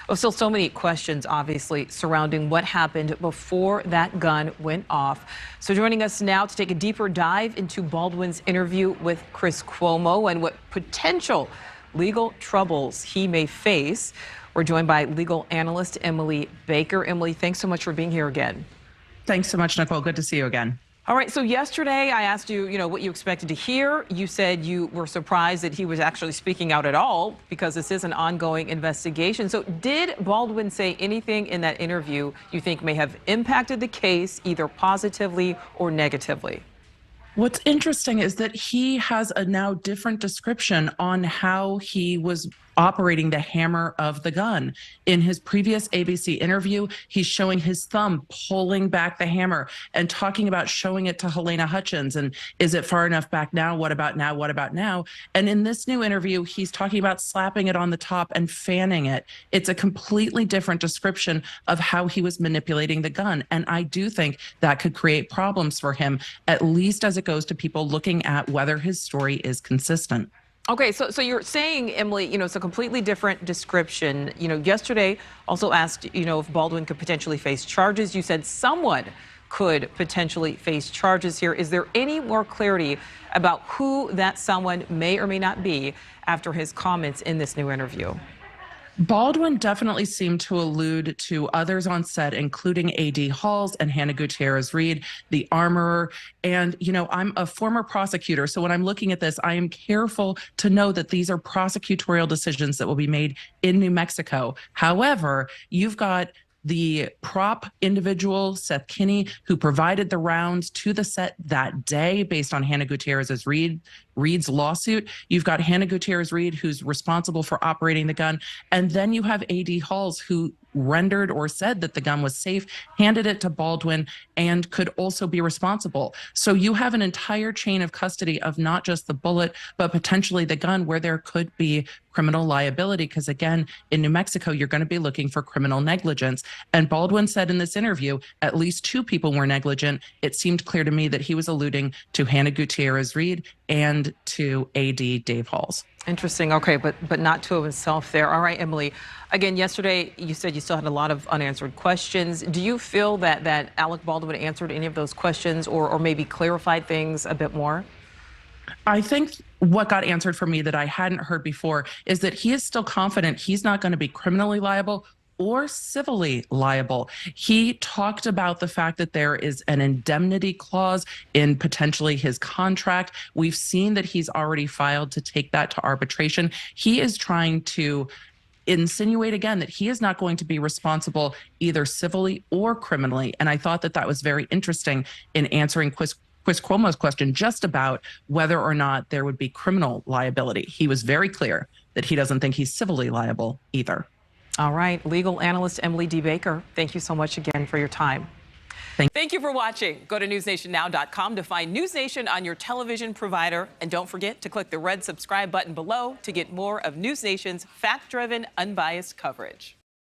Well, still so many questions, obviously, surrounding what happened before that gun went off. So joining us now to take a deeper dive into Baldwin's interview with Chris Cuomo and what potential legal troubles he may face. We're joined by legal analyst Emily Baker. Emily, thanks so much for being here again. Thanks so much, Nichole. Good to see you again. All right, so yesterday I asked you, what you expected to hear. You said you were surprised that he was actually speaking out at all because this is an ongoing investigation. So did Baldwin say anything in that interview you think may have impacted the case either positively or negatively? What's interesting is that he has a now different description on how he was operating the hammer of the gun. In his previous ABC interview, he's showing his thumb pulling back the hammer and talking about showing it to Helena Hutchins. And is it far enough back now? What about now? What about now? And in this new interview, he's talking about slapping it on the top and fanning it. It's a completely different description of how he was manipulating the gun. And I do think that could create problems for him, at least as it goes to people looking at whether his story is consistent. Okay, so you're saying, Emily, it's a completely different description. Yesterday also asked, if Baldwin could potentially face charges. You said someone could potentially face charges here. Is there any more clarity about who that someone may or may not be after his comments in this new interview? Baldwin definitely seemed to allude to others on set, including A.D. Halls and Hannah Gutierrez-Reed, the armorer. And, I'm a former prosecutor. So when I'm looking at this, I am careful to know that these are prosecutorial decisions that will be made in New Mexico. However, you've got the prop individual, Seth Kinney, who provided the rounds to the set that day based on Hannah Gutierrez-Reed's lawsuit. You've got Hannah Gutierrez-Reed, who's responsible for operating the gun. And then you have A.D. Halls, who rendered or said that the gun was safe, handed it to Baldwin, and could also be responsible. So you have an entire chain of custody of not just the bullet, but potentially the gun, where there could be criminal liability. Because again, in New Mexico, you're going to be looking for criminal negligence. And Baldwin said in this interview, at least 2 people were negligent. It seemed clear to me that he was alluding to Hannah Gutierrez-Reed and to A.D. Dave Halls. Interesting. Okay, but not to himself there. All right, Emily. Again, yesterday you said you still had a lot of unanswered questions. Do you feel that Alec Baldwin answered any of those questions or maybe clarified things a bit more? I think what got answered for me that I hadn't heard before is that he is still confident he's not going to be criminally liable or civilly liable. He talked about the fact that there is an indemnity clause in potentially his contract. We've seen that he's already filed to take that to arbitration. He is trying to insinuate again that he is not going to be responsible either civilly or criminally. And I thought that was very interesting in answering Chris Cuomo's question just about whether or not there would be criminal liability. He was very clear that he doesn't think he's civilly liable either. All right, legal analyst Emily D. Baker, thank you so much again for your time. Thank you for watching. Go to newsnationnow.com to find NewsNation on your television provider. And don't forget to click the red subscribe button below to get more of NewsNation's fact-driven, unbiased coverage.